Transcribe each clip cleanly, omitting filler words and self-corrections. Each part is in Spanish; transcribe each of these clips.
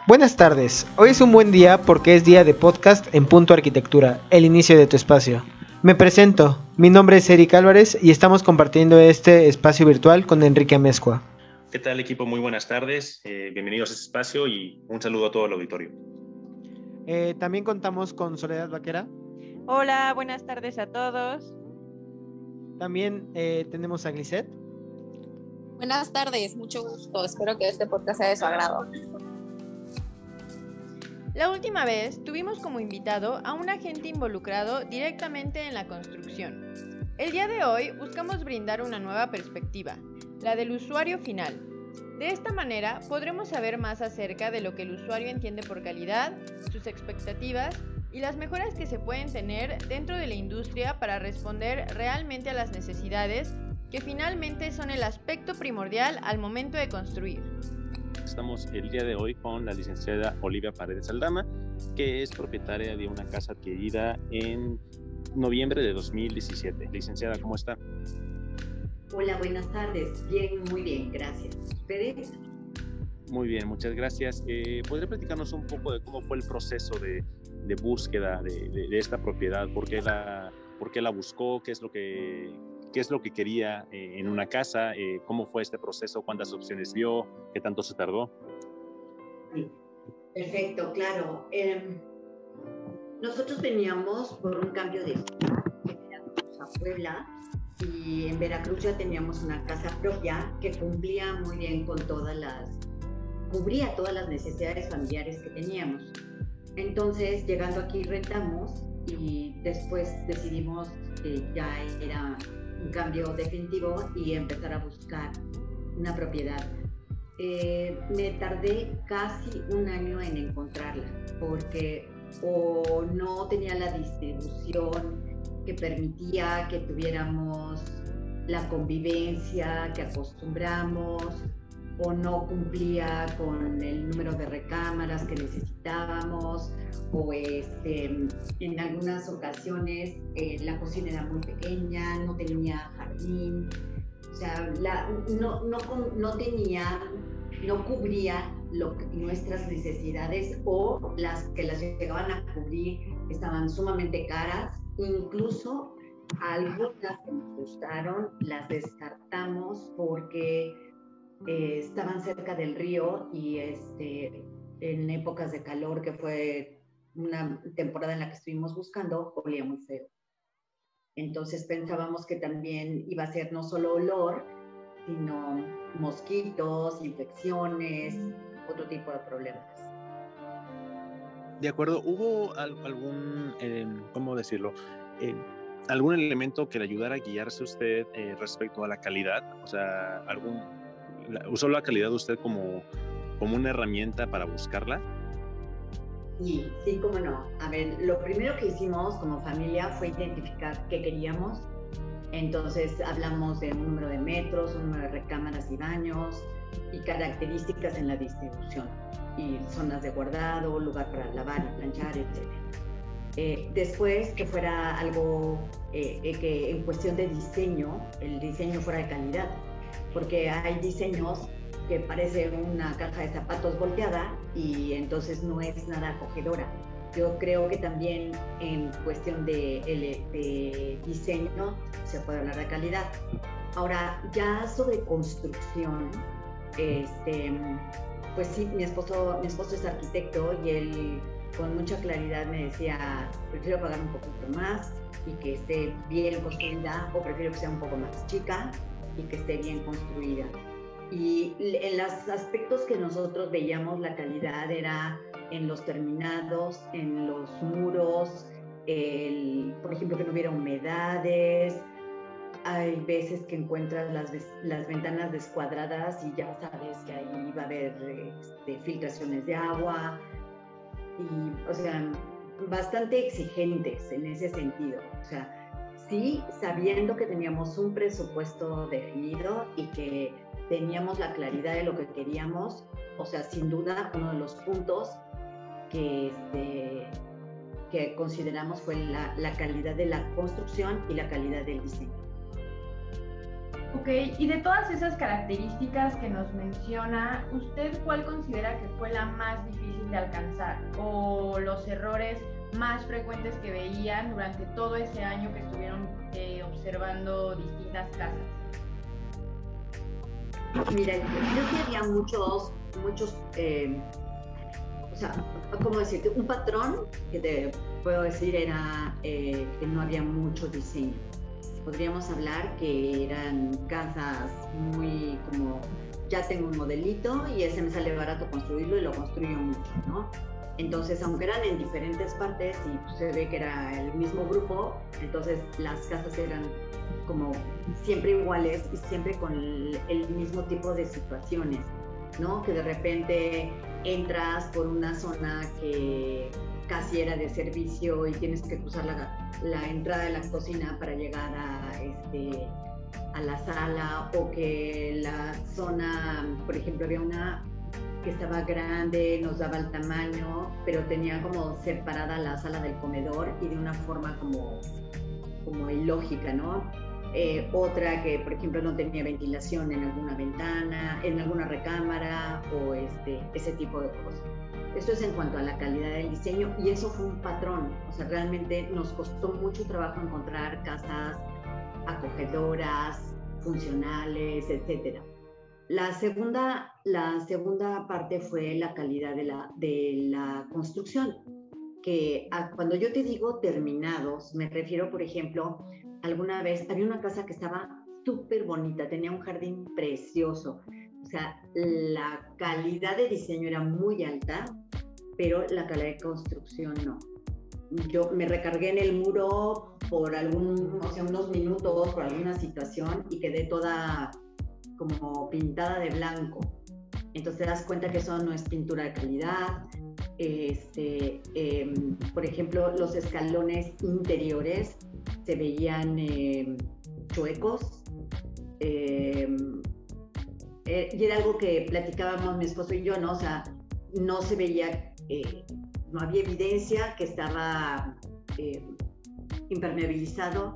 Buenas tardes, hoy es un buen día porque es día de podcast en Punto Arquitectura, el inicio de tu espacio. Me presento, mi nombre es Eric Álvarez y estamos compartiendo este espacio virtual con Enrique Amezcua. ¿Qué tal, equipo? Muy buenas tardes, bienvenidos a este espacio y un saludo a todo el auditorio. También contamos con Soledad Vaquera. Hola, buenas tardes a todos. También tenemos a Glisette. Buenas tardes, mucho gusto. Espero que este podcast sea de su agrado. La última vez tuvimos como invitado a un agente involucrado directamente en la construcción. El día de hoy buscamos brindar una nueva perspectiva, la del usuario final. De esta manera podremos saber más acerca de lo que el usuario entiende por calidad, sus expectativas y las mejoras que se pueden tener dentro de la industria para responder realmente a las necesidades que finalmente son el aspecto primordial al momento de construir. Estamos el día de hoy con la licenciada Olivia Paredes Aldama, que es propietaria de una casa adquirida en noviembre de 2017. Licenciada, ¿cómo está? Hola, buenas tardes. Bien, muy bien, gracias. ¿Ustedes? Muy bien, muchas gracias. ¿Podría platicarnos un poco de cómo fue el proceso de búsqueda de esta propiedad? ¿Por qué la buscó? ¿Qué es lo que quería en una casa? ¿Cómo fue este proceso? ¿Cuántas opciones vio? ¿Qué tanto se tardó? Sí, perfecto, claro. Nosotros veníamos por un cambio de ciudad, veníamos a Puebla, y en Veracruz ya teníamos una casa propia que cubría todas las necesidades familiares que teníamos. Entonces, llegando aquí rentamos y después decidimos que ya era un cambio definitivo y empezar a buscar una propiedad. Me tardé casi un año en encontrarla porque o no tenía la distribución que permitía que tuviéramos la convivencia que acostumbramos, o no cumplía con el número de recámaras que necesitábamos, o en algunas ocasiones la cocina era muy pequeña, no tenía jardín, o sea, no cubría nuestras necesidades, o las que las llegaban a cubrir estaban sumamente caras. Incluso algunas que nos gustaron las descartamos porque estaban cerca del río y en épocas de calor, que fue una temporada en la que estuvimos buscando, olía muy feo. Entonces pensábamos que también iba a ser no solo olor, sino mosquitos, infecciones, otro tipo de problemas. De acuerdo, ¿hubo algún, cómo decirlo, algún elemento que le ayudara a guiarse usted respecto a la calidad? O sea, ¿usó la calidad usted como una herramienta para buscarla? Sí, cómo no. A ver, lo primero que hicimos como familia fue identificar qué queríamos. Entonces hablamos de un número de metros, un número de recámaras y baños y características en la distribución, y zonas de guardado, lugar para lavar y planchar, etc. Después, que fuera algo que en cuestión de diseño, el diseño fuera de calidad, porque hay diseños que parece una caja de zapatos volteada y entonces no es nada acogedora. Yo creo que también en cuestión de diseño se puede hablar de calidad. Ahora, ya sobre construcción, pues sí, mi esposo es arquitecto y él con mucha claridad me decía: prefiero pagar un poquito más y que esté bien construida, o prefiero que sea un poco más chica y que esté bien construida. Y en los aspectos que nosotros veíamos la calidad era en los terminados, en los muros, por ejemplo, que no hubiera humedades. Hay veces que encuentras las ventanas descuadradas y ya sabes que ahí va a haber filtraciones de agua, y, o sea, bastante exigentes en ese sentido. O sea, sí, sabiendo que teníamos un presupuesto definido y que teníamos la claridad de lo que queríamos. O sea, sin duda, uno de los puntos que consideramos fue la calidad de la construcción y la calidad del diseño. Ok, y de todas esas características que nos menciona, ¿usted cuál considera que fue la más difícil de alcanzar? ¿O los errores más frecuentes que veían durante todo ese año que estuvieron observando distintas casas? Mira, yo creo que había muchos, o sea, ¿cómo decirte? Un patrón que te puedo decir era que no había mucho diseño. Podríamos hablar que eran casas muy como, ya tengo un modelito y ese me sale barato construirlo y lo construyo mucho, ¿no? Entonces, aunque eran en diferentes partes y se ve que era el mismo grupo, entonces las casas eran como siempre iguales y siempre con el mismo tipo de situaciones, ¿no? Que de repente entras por una zona que casi era de servicio y tienes que cruzar la entrada de la cocina para llegar a la sala, o que la zona, por ejemplo, había una que estaba grande, nos daba el tamaño, pero tenía como separada la sala del comedor y de una forma como ilógica, ¿no? Otra que, por ejemplo, no tenía ventilación en alguna ventana, en alguna recámara, o ese tipo de cosas. Eso es en cuanto a la calidad del diseño, y eso fue un patrón. O sea, realmente nos costó mucho trabajo encontrar casas acogedoras, funcionales, etcétera. La segunda parte fue la calidad de la construcción, que cuando yo te digo terminados, me refiero, por ejemplo, alguna vez había una casa que estaba súper bonita, tenía un jardín precioso, o sea, la calidad de diseño era muy alta, pero la calidad de construcción no. Yo me recargué en el muro por unos minutos, por alguna situación, y quedé toda como pintada de blanco. Entonces te das cuenta que eso no es pintura de calidad. Por ejemplo, los escalones interiores se veían chuecos. Y era algo que platicábamos mi esposo y yo, ¿no? O sea, no se veía, no había evidencia que estaba impermeabilizado.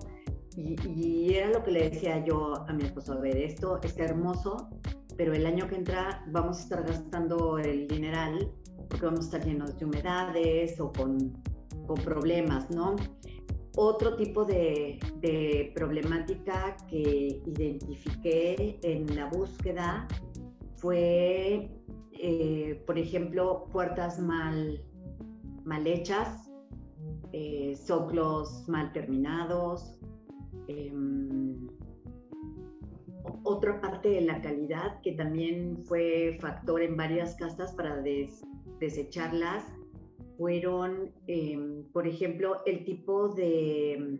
Y era lo que le decía yo a mi esposo: a ver, esto está hermoso, pero el año que entra vamos a estar gastando el dineral porque vamos a estar llenos de humedades o con problemas, ¿no? Otro tipo de problemática que identifiqué en la búsqueda fue, por ejemplo, puertas mal hechas, zoclos mal terminados. Otra parte de la calidad que también fue factor en varias casas para desecharlas fueron, por ejemplo, el tipo de,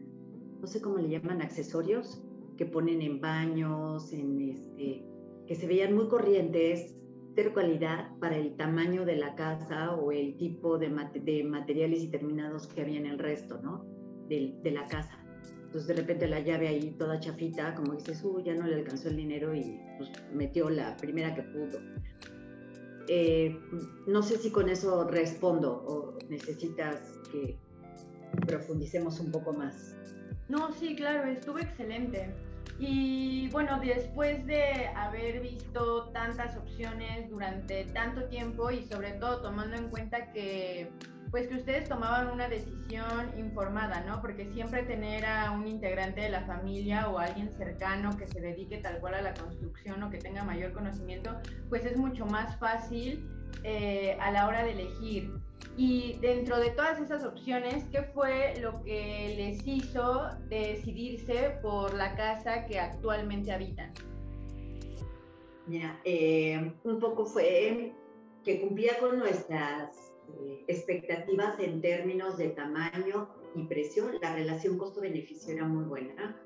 no sé cómo le llaman, accesorios que ponen en baños, que se veían muy corrientes, de calidad para el tamaño de la casa o el tipo de materiales y terminados que había en el resto, ¿no? de la casa. Entonces de repente la llave ahí toda chafita, como dices, ya no le alcanzó el dinero y pues metió la primera que pudo. No sé si con eso respondo o necesitas que profundicemos un poco más. No, sí, claro, estuvo excelente. Y bueno, después de haber visto tantas opciones durante tanto tiempo y sobre todo tomando en cuenta que pues que ustedes tomaban una decisión informada, ¿no? Porque siempre tener a un integrante de la familia o alguien cercano que se dedique tal cual a la construcción o que tenga mayor conocimiento, pues es mucho más fácil a la hora de elegir. Y dentro de todas esas opciones, ¿qué fue lo que les hizo decidirse por la casa que actualmente habitan? Mira, un poco fue que cumplía con nuestras expectativas en términos de tamaño y precio. La relación costo-beneficio era muy buena.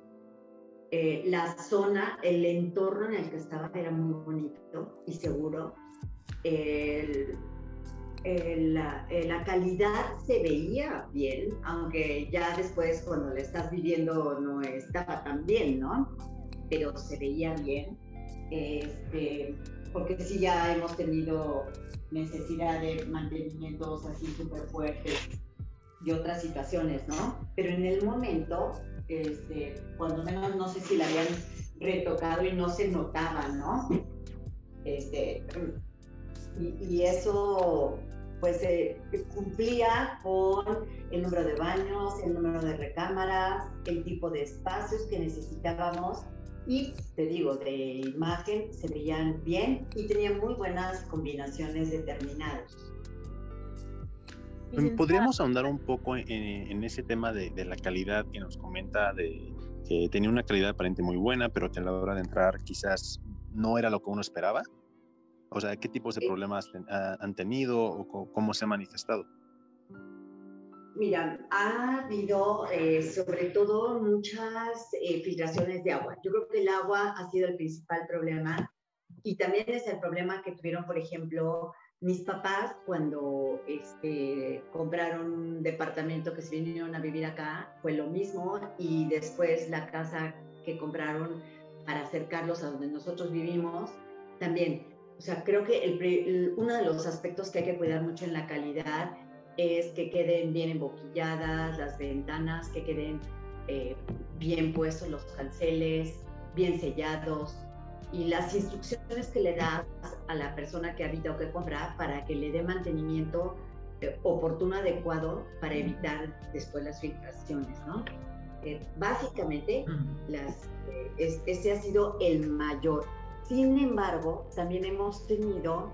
La zona, el entorno en el que estaba era muy bonito y seguro. La calidad se veía bien, aunque ya después cuando la estás viviendo no estaba tan bien, ¿no? Pero se veía bien, porque sí ya hemos tenido necesidad de mantenimientos así súper fuertes y otras situaciones, ¿no? Pero en el momento, cuando menos no sé si la habían retocado y no se notaba, ¿no? Y eso pues cumplía con el número de baños, el número de recámaras, el tipo de espacios que necesitábamos y, te digo, de imagen se veían bien y tenían muy buenas combinaciones de terminados. ¿Podríamos ahondar un poco en ese tema de la calidad que nos comenta, de que tenía una calidad aparente muy buena, pero que a la hora de entrar quizás no era lo que uno esperaba? O sea, ¿qué tipos de problemas han tenido o cómo se ha manifestado? Mira, ha habido sobre todo muchas filtraciones de agua. Yo creo que el agua ha sido el principal problema y también es el problema que tuvieron, por ejemplo, mis papás cuando compraron un departamento que se vinieron a vivir acá, fue lo mismo, y después la casa que compraron para acercarlos a donde nosotros vivimos, también. O sea, creo que uno de los aspectos que hay que cuidar mucho en la calidad es que queden bien emboquilladas las ventanas, que queden bien puestos los canceles, bien sellados, y las instrucciones que le das a la persona que habita o que compra para que le dé mantenimiento oportuno, adecuado, para evitar después las filtraciones, ¿no? Básicamente, ese ha sido el mayor. Sin embargo, también hemos tenido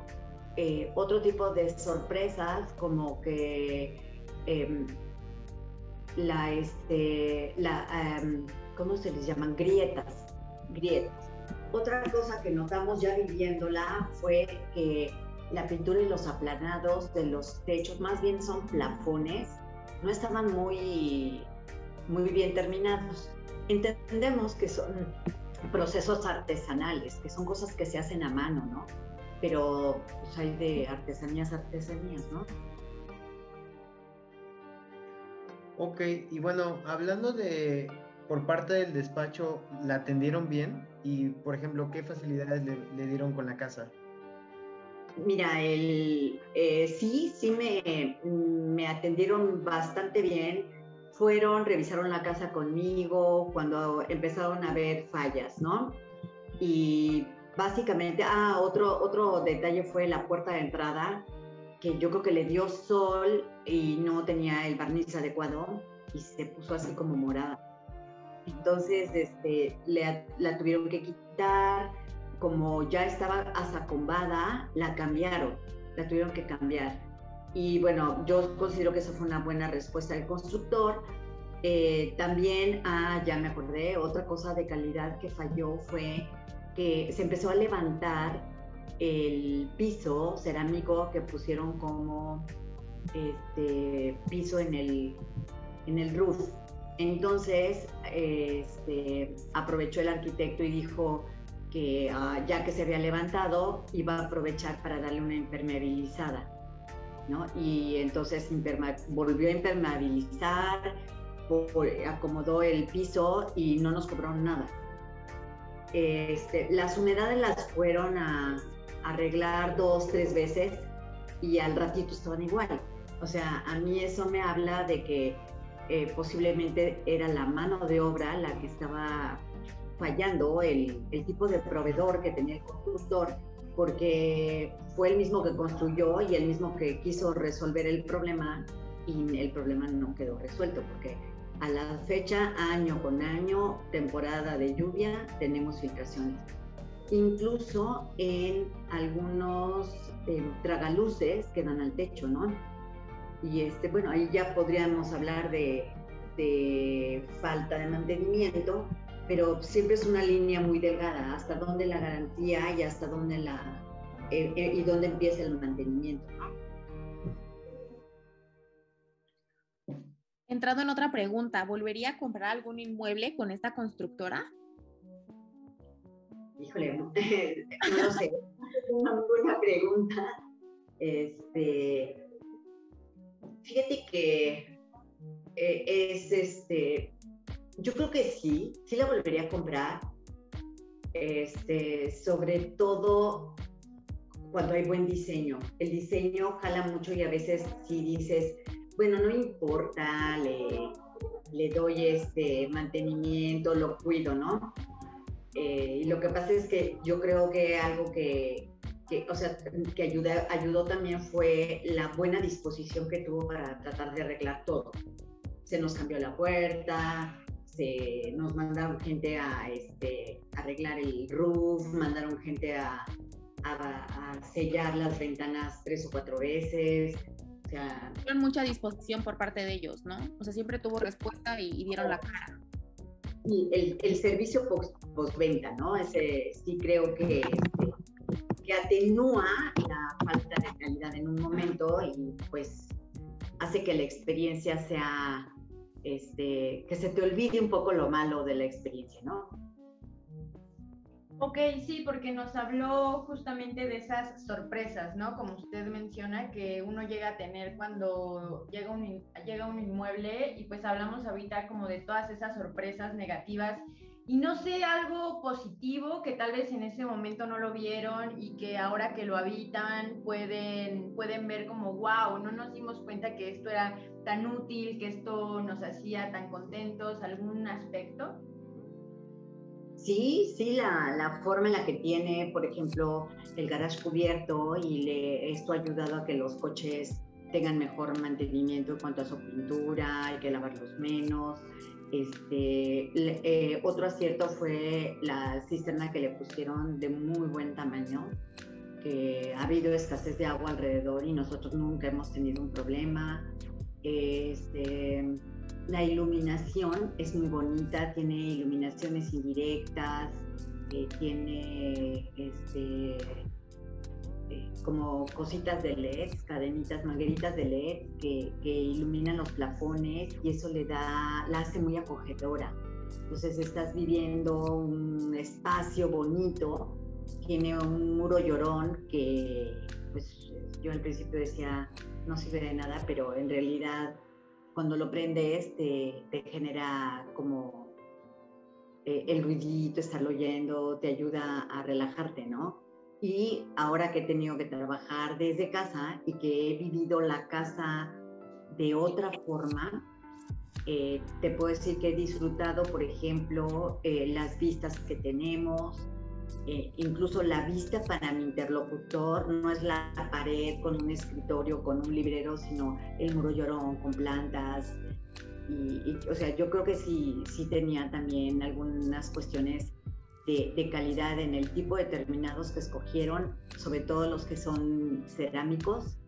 otro tipo de sorpresas, como que ¿cómo se les llaman? Grietas. Otra cosa que notamos ya viviéndola fue que la pintura y los aplanados de los techos, más bien son plafones, no estaban muy bien terminados. Entendemos que son procesos artesanales, que son cosas que se hacen a mano, ¿no? Pero pues, hay de artesanías, ¿no? Ok, y bueno, hablando por parte del despacho, ¿la atendieron bien? Y, por ejemplo, ¿qué facilidades le dieron con la casa? Mira, sí me atendieron bastante bien. Revisaron la casa conmigo cuando empezaron a haber fallas, ¿no? Y básicamente, otro detalle fue la puerta de entrada, que yo creo que le dio sol y no tenía el barniz adecuado y se puso así como morada. Entonces, la tuvieron que quitar, como ya estaba azacombada, la tuvieron que cambiar. Y bueno, yo considero que eso fue una buena respuesta del constructor. También, ya me acordé, otra cosa de calidad que falló fue que se empezó a levantar el piso cerámico que pusieron como piso en el roof. Entonces, aprovechó el arquitecto y dijo que ya que se había levantado, iba a aprovechar para darle una impermeabilizada, ¿no? Y entonces volvió a impermeabilizar, acomodó el piso y no nos cobraron nada. Las humedades las fueron a arreglar 2-3 veces y al ratito estaban igual. O sea, a mí eso me habla de que posiblemente era la mano de obra la que estaba fallando, el tipo de proveedor que tenía el constructor, porque fue el mismo que construyó y el mismo que quiso resolver el problema, y el problema no quedó resuelto, porque a la fecha, año con año, temporada de lluvia, tenemos filtraciones. Incluso en algunos tragaluces que dan al techo, ¿no? Y bueno, ahí ya podríamos hablar de falta de mantenimiento, pero siempre es una línea muy delgada, hasta dónde la garantía y hasta dónde y dónde empieza el mantenimiento, ¿no? Entrando en otra pregunta, ¿volvería a comprar algún inmueble con esta constructora? Híjole, no lo sé, es una muy buena pregunta. Fíjate que yo creo que sí la volvería a comprar, sobre todo cuando hay buen diseño. El diseño jala mucho y a veces si dices, bueno, no importa, le doy mantenimiento, lo cuido, ¿no? Y lo que pasa es que yo creo que algo o sea, que ayudó también fue la buena disposición que tuvo para tratar de arreglar todo. Se nos cambió la puerta, nos mandaron gente a arreglar el roof, mandaron gente a sellar las ventanas 3 o 4 veces. O sea, tuvieron mucha disposición por parte de ellos, ¿no? O sea, siempre tuvo respuesta y dieron la cara. Y el servicio postventa, ¿no? Ese sí creo que atenúa la falta de calidad en un momento y pues hace que la experiencia sea, que se te olvide un poco lo malo de la experiencia, ¿no? Ok, sí, porque nos habló justamente de esas sorpresas, ¿no? Como usted menciona, que uno llega a tener cuando llega un inmueble, y pues hablamos ahorita como de todas esas sorpresas negativas, y no sé, algo positivo que tal vez en ese momento no lo vieron y que ahora que lo habitan pueden ver como, wow, no nos dimos cuenta que esto era tan útil, que esto nos hacía tan contentos, ¿algún aspecto? Sí, la forma en la que tiene, por ejemplo, el garage cubierto, y esto ha ayudado a que los coches tengan mejor mantenimiento en cuanto a su pintura, hay que lavarlos menos. Otro acierto fue la cisterna que le pusieron de muy buen tamaño, que ha habido escasez de agua alrededor y nosotros nunca hemos tenido un problema. La iluminación es muy bonita, tiene iluminaciones indirectas, tiene como cositas de LED, cadenitas, mangueritas de LED que iluminan los plafones, y eso la hace muy acogedora. Entonces estás viviendo un espacio bonito, tiene un muro llorón que pues yo al principio decía no sirve de nada, pero en realidad cuando lo prendes te genera como el ruidito, estarlo oyendo, te ayuda a relajarte, ¿no? Y ahora que he tenido que trabajar desde casa y que he vivido la casa de otra forma, te puedo decir que he disfrutado, por ejemplo, las vistas que tenemos, incluso la vista para mi interlocutor no es la pared con un escritorio, con un librero, sino el muro llorón con plantas. O sea, yo creo que sí tenía también algunas cuestiones de calidad en el tipo de terminados que escogieron, sobre todo los que son cerámicos.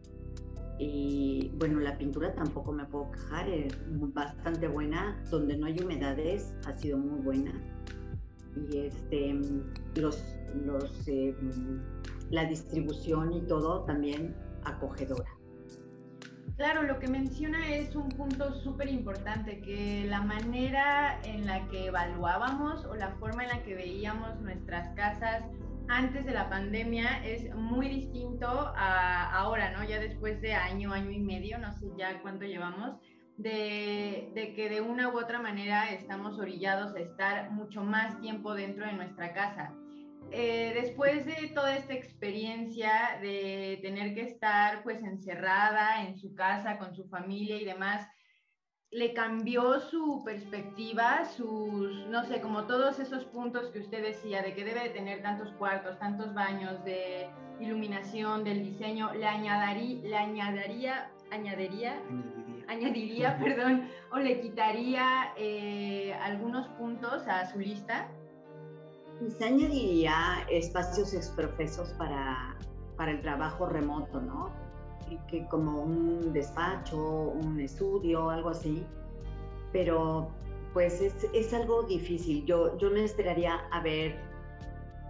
Y bueno, la pintura tampoco me puedo quejar, es bastante buena. Donde no hay humedades ha sido muy buena. Y la distribución y todo también acogedora. Claro, lo que menciona es un punto súper importante, que la manera en la que evaluábamos o la forma en la que veíamos nuestras casas antes de la pandemia es muy distinto a ahora, ¿no? Ya después de año y medio, no sé ya cuánto llevamos, de que de una u otra manera estamos orillados a estar mucho más tiempo dentro de nuestra casa. Después de toda esta experiencia de tener que estar pues encerrada en su casa con su familia y demás, ¿le cambió su perspectiva, no sé, como todos esos puntos que usted decía, de que debe de tener tantos cuartos, tantos baños, de iluminación, del diseño, añadiría, perdón, o le quitaría algunos puntos a su lista? Pues añadiría espacios exprofesos para el trabajo remoto, ¿no? Que como un despacho, un estudio, algo así. Pero pues es algo difícil. Yo me esperaría a ver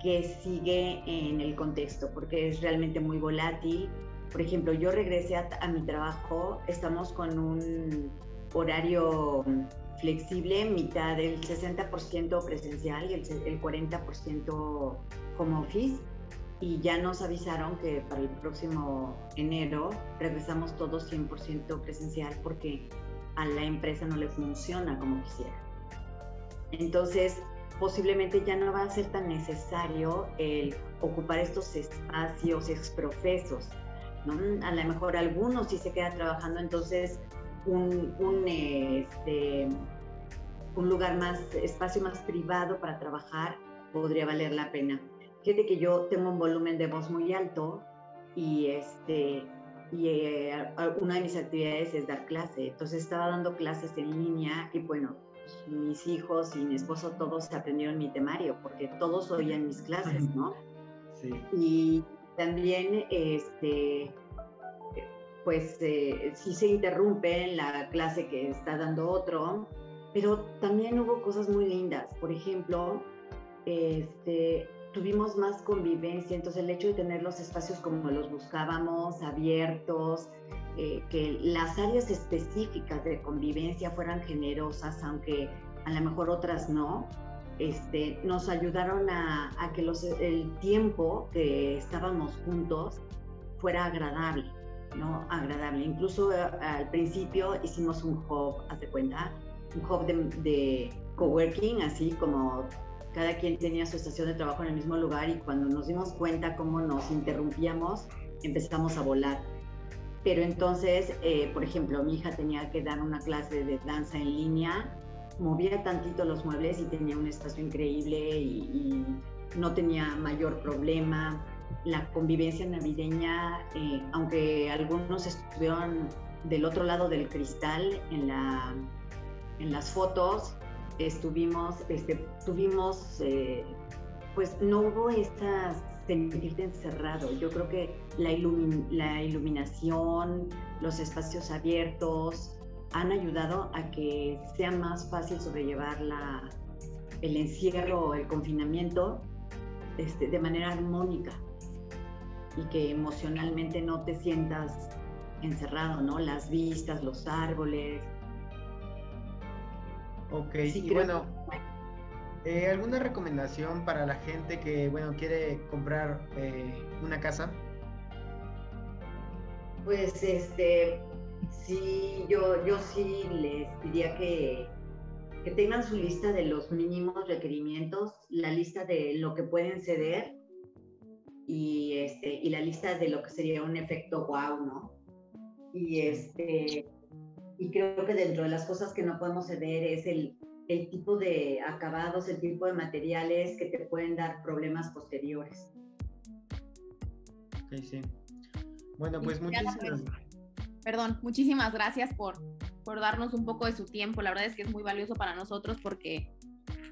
qué sigue en el contexto, porque es realmente muy volátil. Por ejemplo, yo regresé a mi trabajo, estamos con un horario flexible, mitad del 60% presencial y el 40% home office, y ya nos avisaron que para el próximo enero regresamos todos 100% presencial, porque a la empresa no le funciona como quisiera. Entonces, posiblemente ya no va a ser tan necesario el ocupar estos espacios exprofesos, ¿no? A lo mejor algunos sí se quedan trabajando, entonces un lugar espacio más privado para trabajar, podría valer la pena. Fíjate que yo tengo un volumen de voz muy alto y una de mis actividades es dar clase. Entonces estaba dando clases en línea y bueno, pues, mis hijos y mi esposo todos aprendieron mi temario porque todos oían mis clases, ¿no? Sí. Y también, pues sí se interrumpe en la clase que está dando otro, pero también hubo cosas muy lindas. Por ejemplo, tuvimos más convivencia, entonces el hecho de tener los espacios como los buscábamos, abiertos, que las áreas específicas de convivencia fueran generosas, aunque a lo mejor otras no, nos ayudaron a que el tiempo que estábamos juntos fuera agradable, ¿no? Agradable. Incluso al principio hicimos un hub, haz de cuenta, un hub de coworking, así como cada quien tenía su estación de trabajo en el mismo lugar, y cuando nos dimos cuenta cómo nos interrumpíamos, empezamos a volar. Pero entonces, por ejemplo, mi hija tenía que dar una clase de danza en línea, movía tantito los muebles y tenía un espacio increíble y no tenía mayor problema. La convivencia navideña, aunque algunos estuvieron del otro lado del cristal en las fotos, pues no hubo sentirte encerrado. Yo creo que la iluminación, los espacios abiertos han ayudado a que sea más fácil sobrellevar el encierro, el confinamiento, de manera armónica, y que emocionalmente no te sientas encerrado, ¿no? Las vistas, los árboles. Ok, Sí, y bueno, ¿alguna recomendación para la gente que, bueno, quiere comprar una casa? Pues, sí, yo sí les diría que tengan su lista de los mínimos requerimientos, la lista de lo que pueden ceder y la lista de lo que sería un efecto wow, ¿no? Y creo que dentro de las cosas que no podemos ceder es el tipo de acabados, el tipo de materiales que te pueden dar problemas posteriores. Ok, sí. Bueno, pues muchísimas gracias por darnos un poco de su tiempo. La verdad es que es muy valioso para nosotros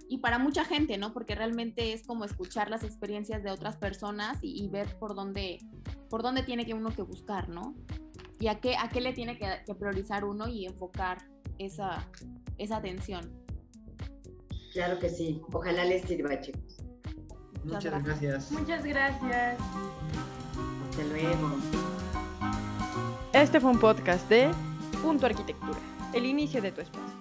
y para mucha gente, ¿no? Porque realmente es como escuchar las experiencias de otras personas y ver por dónde tiene que uno que buscar, ¿no? Y a qué le tiene que priorizar uno y enfocar esa atención. Claro que sí. Ojalá les sirva, chicos. Muchas gracias. Muchas gracias. Hasta luego. Este fue un podcast de Punto Arquitectura, el inicio de tu espacio.